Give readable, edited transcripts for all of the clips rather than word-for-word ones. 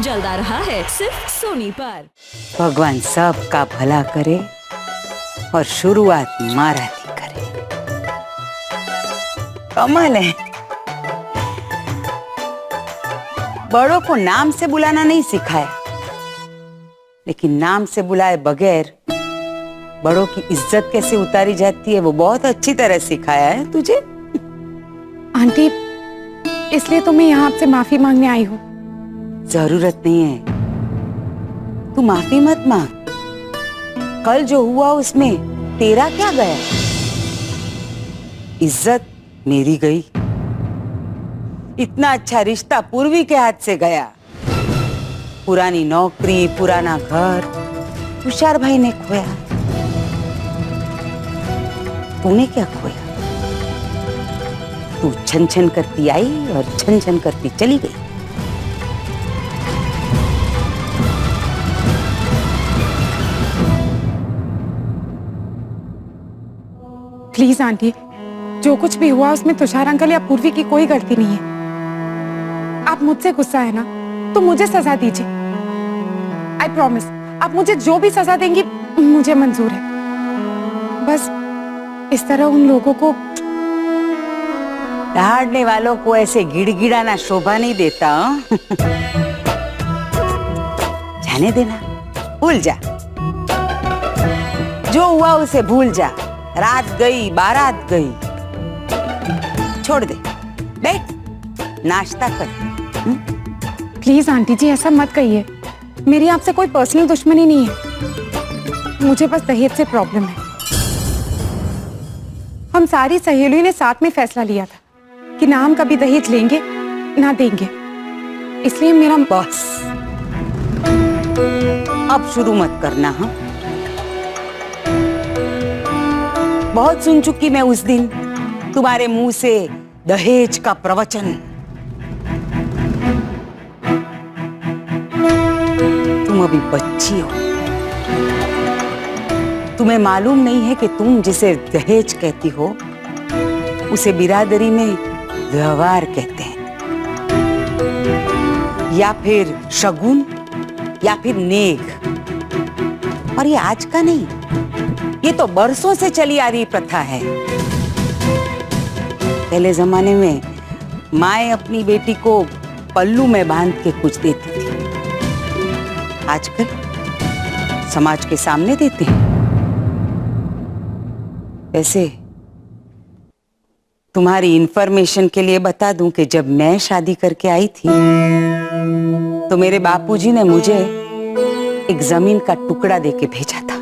जल्द आ रहा है सिर्फ सोनी पर। भगवान सबका भला करे और शुरुआत माराठी करे। कमाल है। बड़ों को नाम से बुलाना नहीं सिखाया, लेकिन नाम से बुलाए बगैर बड़ों की इज्जत कैसे उतारी जाती है वो बहुत अच्छी तरह सिखाया है तुझे। आंटी, इसलिए तो मैं यहाँ आपसे माफी मांगने आई हूँ। जरूरत नहीं है, तू माफी मत मांग। कल जो हुआ उसमें तेरा क्या गया? इज्जत मेरी गई। इतना अच्छा रिश्ता पूर्वी के हाथ से गया। पुरानी नौकरी, पुराना घर तुषार भाई ने खोया। तूने क्या खोया? तू छन छन करती आई और छन छन करती चली गई। प्लीज आंटी, जो कुछ भी हुआ उसमें तुषार अंकल या पूर्वी की कोई गलती नहीं है। आप मुझसे गुस्सा है ना, तो मुझे सजा दीजिए। आई प्रॉमिस, आप मुझे जो भी सजा देंगी मुझे मंजूर है। बस इस तरह उन लोगों को दहाड़ने वालों को ऐसे गिड़गिड़ाना शोभा नहीं देता। जाने देना, भूल जा। जो हुआ उसे भूल जा। रात गई, बारात गई, छोड़ दे। बैठ, नाश्ता कर। प्लीज आंटी जी, ऐसा मत कहिए। मेरी आपसे कोई पर्सनल दुश्मनी नहीं है। मुझे बस दहेज से प्रॉब्लम है। हम सारी सहेलियों ने साथ में फैसला लिया था कि ना हम कभी दहेज लेंगे ना देंगे, इसलिए मेरा बस अब शुरू मत करना। हाँ, बहुत सुन चुकी मैं उस दिन तुम्हारे मुंह से दहेज का प्रवचन। तुम अभी बच्ची हो, तुम्हें मालूम नहीं है कि तुम जिसे दहेज कहती हो उसे बिरादरी में व्यवहार कहते हैं, या फिर शगुन, या फिर नेग। और ये आज का नहीं, ये तो बरसों से चली आ रही प्रथा है। पहले जमाने में माएं अपनी बेटी को पल्लू में बांध के कुछ देती थी। आजकल समाज के सामने देते हैं। वैसे तुम्हारी इंफॉर्मेशन के लिए बता दूं कि जब मैं शादी करके आई थी तो मेरे बापूजी ने मुझे एक जमीन का टुकड़ा देके भेजा था।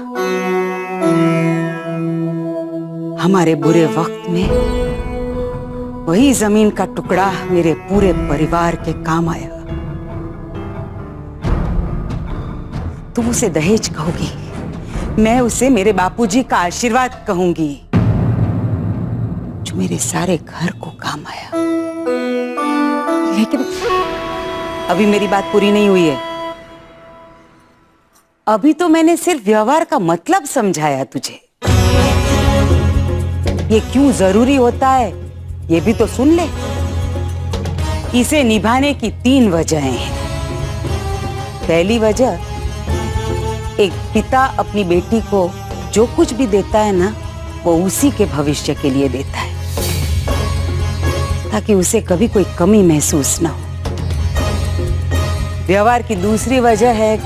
हमारे बुरे वक्त में वही जमीन का टुकड़ा मेरे पूरे परिवार के काम आया। तुम उसे दहेज कहोगी, मैं उसे मेरे बापूजी का आशीर्वाद कहूंगी, जो मेरे सारे घर को काम आया। लेकिन अभी मेरी बात पूरी नहीं हुई है। अभी तो मैंने सिर्फ व्यवहार का मतलब समझाया तुझे। ये क्यों जरूरी होता है ये भी तो सुन ले। इसे निभाने की 3 वजहें हैं। पहली वजह, एक पिता अपनी बेटी को जो कुछ भी देता है ना, वो उसी के भविष्य के लिए देता है, ताकि उसे कभी कोई कमी महसूस ना हो। व्यवहार की दूसरी वजह है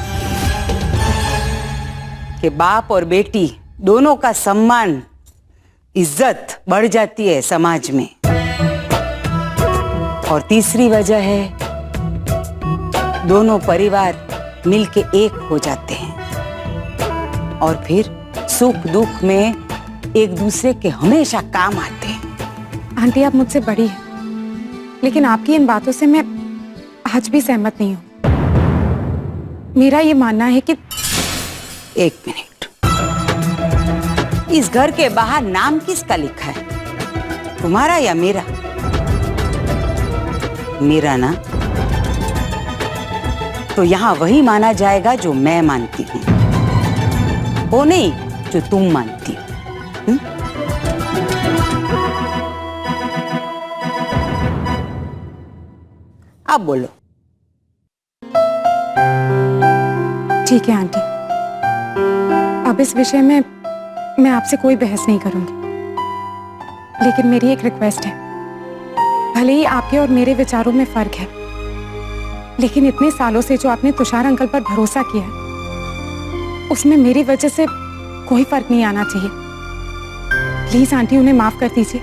कि बाप और बेटी दोनों का सम्मान, इज्जत बढ़ जाती है समाज में। और तीसरी वजह है, दोनों परिवार मिलके एक हो जाते हैं और फिर सुख दुख में एक दूसरे के हमेशा काम आते हैं। आंटी, आप मुझसे बड़ी हैं, लेकिन आपकी इन बातों से मैं आज भी सहमत नहीं हूँ। मेरा ये मानना है कि 1 मिनट, इस घर के बाहर नाम किसका लिखा है, तुम्हारा या मेरा? मेरा ना। तो यहाँ वही माना जाएगा जो मैं मानती हूँ, वो नहीं जो तुम मानती हो। अब बोलो। ठीक है आंटी, अब इस विषय में मैं आपसे कोई बहस नहीं करूंगी, लेकिन मेरी एक रिक्वेस्ट है। भले ही आपके और मेरे विचारों में फर्क है, लेकिन इतने सालों से जो आपने तुषार अंकल पर भरोसा किया है, उसमें मेरी वजह से कोई फर्क नहीं आना चाहिए। प्लीज आंटी, उन्हें माफ कर दीजिए।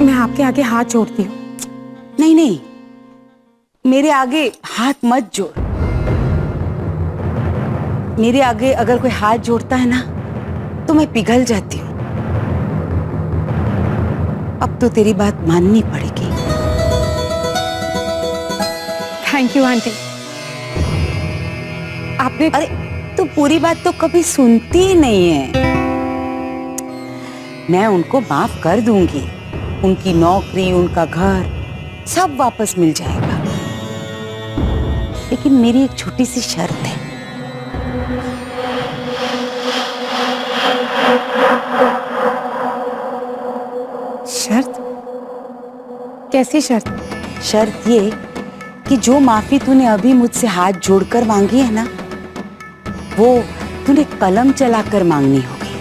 मैं आपके आगे हाथ जोड़ती हूँ। नहीं नहीं, मेरे आगे हाथ मत जोड़। मेरे आगे अगर कोई हाथ जोड़ता है ना तो मैं पिघल जाती हूँ। अब तो तेरी बात माननी पड़ेगी। Thank you aunty. आपने अरे तू पूरी बात तो कभी सुनती ही नहीं है। मैं उनको माफ कर दूंगी, उनकी नौकरी, उनका घर सब वापस मिल जाएगा, लेकिन मेरी एक छोटी सी शर्त है। शर्त? कैसी शर्त? शर्त ये कि जो माफी तूने अभी मुझसे हाथ जोड़कर मांगी है ना, वो तूने कलम चलाकर मांगनी होगी।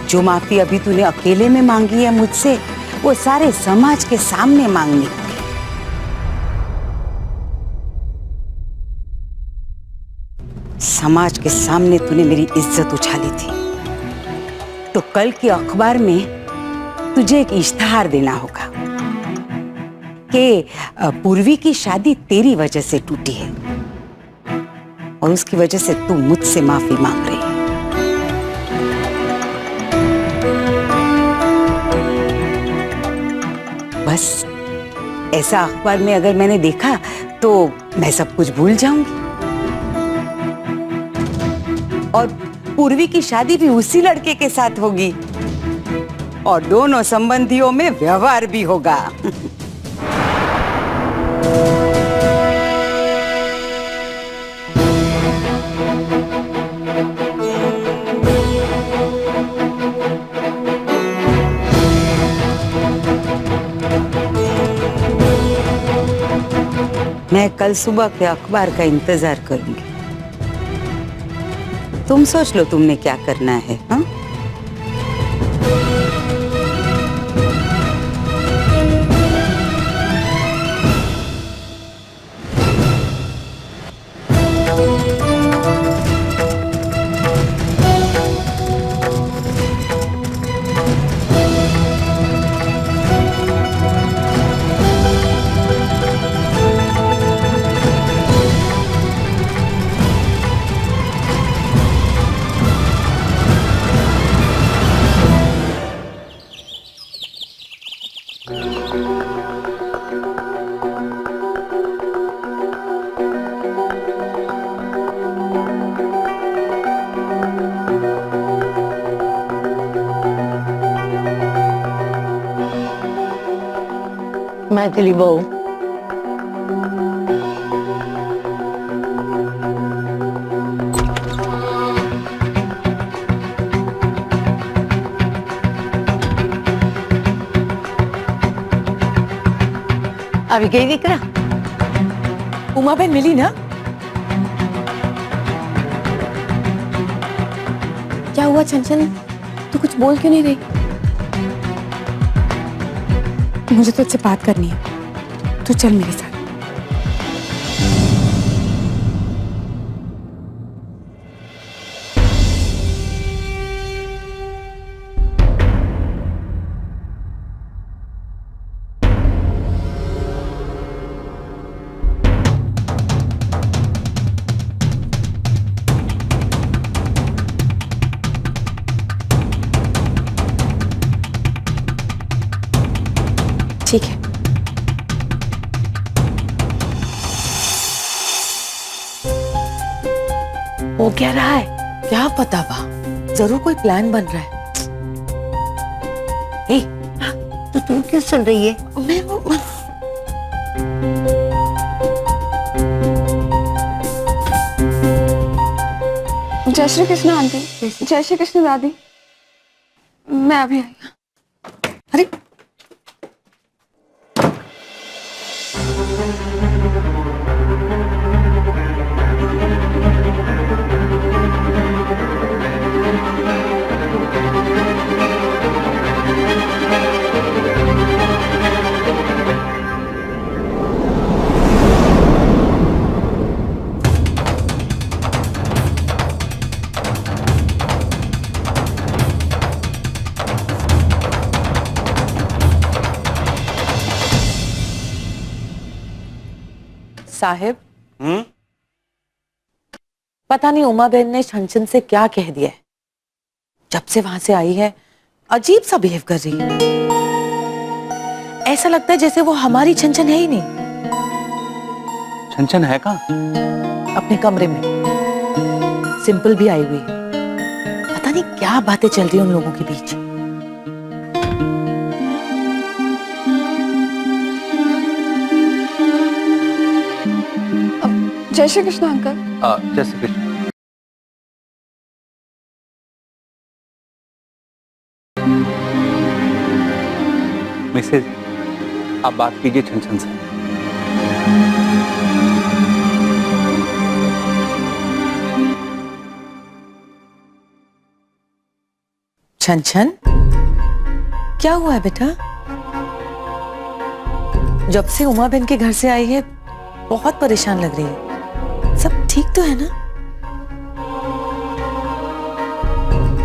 जो माफी अभी तूने अकेले में मांगी है मुझसे, वो सारे समाज के सामने मांगनी होगी। समाज के सामने तूने मेरी इज्जत उछाली थी, तो कल के अखबार में तुझे एक इश्तिहार देना होगा कि पूर्वी की शादी तेरी वजह से टूटी है और उसकी वजह से तू मुझसे माफी मांग रही है। बस ऐसा अखबार में अगर मैंने देखा तो मैं सब कुछ भूल जाऊंगी और पूर्वी की शादी भी उसी लड़के के साथ होगी और दोनों संबंधियों में व्यवहार भी होगा। मैं कल सुबह के अखबार का इंतजार करूंगी। तुम सोच लो तुमने क्या करना है। हाँ? मैथिली बहू, अभी गई विक्रा? उमा बहन मिली ना? क्या हुआ चंचल, तू कुछ बोल क्यों नहीं रही? मुझे तुझसे बात करनी है, तू चल मेरे साथ। ठीक है। वो क्या रहा है? क्या पता बा, जरूर कोई प्लान बन रहा है। ए, तो तू क्यों सुन रही है? मैं वो जय श्री कृष्ण आंटी। जय श्री कृष्ण दादी। मैं अभी आई। अरे साहिब, पता नहीं उमा बहन ने छनछन से क्या कह दिया है। जब से वहां से आई है अजीब सा बिहेव कर रही है। ऐसा लगता है जैसे वो हमारी छनछन है ही नहीं। छनछन है कहाँ? अपने कमरे में सिंपल भी आई हुई है। पता नहीं क्या बातें चल रही है उन लोगों के बीच। जय श्री कृष्ण अंकल। जय श्री कृष्ण। मिसेज, आप बात कीजिए छनछन से। छनछन, क्या हुआ है बेटा? जब से उमा बहन के घर से आई है बहुत परेशान लग रही है। सब ठीक तो है ना?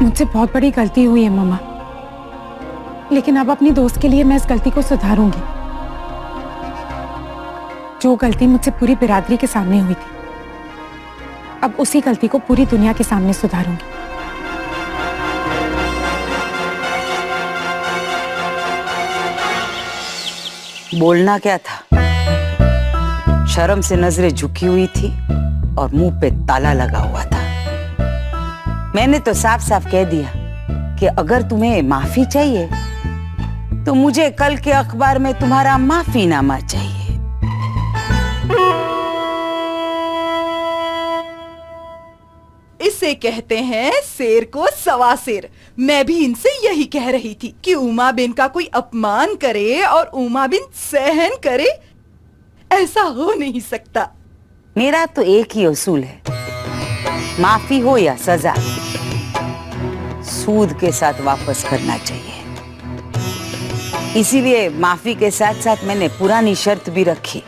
मुझसे बहुत बड़ी गलती हुई है मम्मा, लेकिन अब अपनी दोस्त के लिए मैं इस गलती को सुधारूंगी। जो गलती मुझसे पूरी बिरादरी के सामने हुई थी, अब उसी गलती को पूरी दुनिया के सामने सुधारूंगी। बोलना क्या था? शर्म से नजरें झुकी हुई थी और मुंह पे ताला लगा हुआ था। मैंने तो साफ साफ कह दिया कि अगर तुम्हें माफी चाहिए तो मुझे कल के अखबार में तुम्हारा माफीनामा चाहिए। इसे कहते हैं शेर को सवा शेर। मैं भी इनसे यही कह रही थी कि उमा बिन का कोई अपमान करे और उमा बिन सहन करे, ऐसा हो नहीं सकता। मेरा तो एक ही उसूल है, माफी हो या सजा, सूद के साथ वापस करना चाहिए। इसीलिए माफी के साथ साथ मैंने पुरानी शर्त भी रखी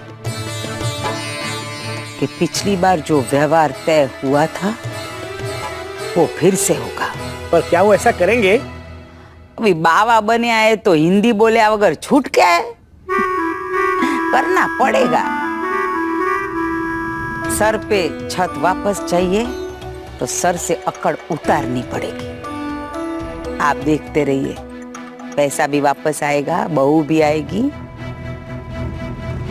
कि पिछली बार जो व्यवहार तय हुआ था वो फिर से होगा। पर क्या वो ऐसा करेंगे? अभी बाबा बने आए तो हिंदी बोले अगर छूट क्या है? करना पड़ेगा। सर पे छत वापस चाहिए तो सर से अकड़ उतारनी पड़ेगी। आप देखते रहिए, पैसा भी वापस आएगा, बहू भी आएगी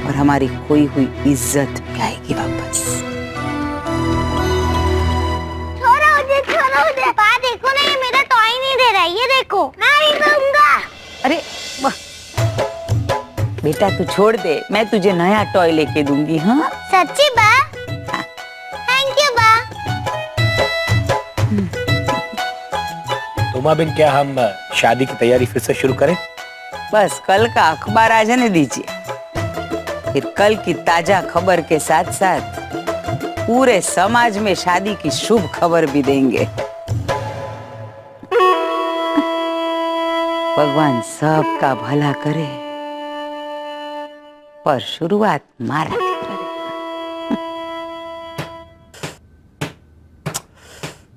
और हमारी खोई हुई इज्जत भी आएगी वापस। छोड़ो मुझे। पापा देखो ना, ये मेरा टॉय नहीं दे रहा है, ये देखो। मैं नहीं दूंगा। अरे बेटा तू छोड़ दे, मैं तुझे नया टॉय लेके दूंगी। हाँ सच्ची बा? हाँ। थैंक यू बा। उमा बिन, क्या हम शादी की तैयारी फिर से शुरू करें? बस कल का अखबार आ जाने दीजिए, फिर कल की ताजा खबर के साथ साथ पूरे समाज में शादी की शुभ खबर भी देंगे। भगवान सबका भला करे, पर शुरुआत मारा थी करे।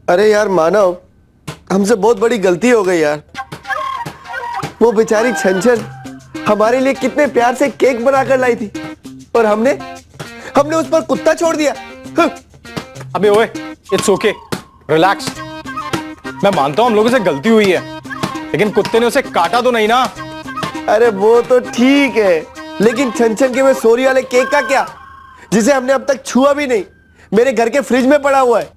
अरे यार मानव, हमसे बहुत बड़ी गलती हो गई यार। वो बेचारी छनछन हमारे लिए कितने प्यार से केक बनाकर लाई थी और हमने उस पर कुत्ता छोड़ दिया। अबे ओए, इट्स ओके, रिलैक्स। मैं मानता हूँ हम लोगों से गलती हुई है, लेकिन कुत्ते ने उसे काटा तो नहीं ना? अरे वो तो ठीक है, लेकिन छनछन के वो सोरी वाले केक का क्या, जिसे हमने अब तक छुआ भी नहीं, मेरे घर के फ्रिज में पड़ा हुआ है।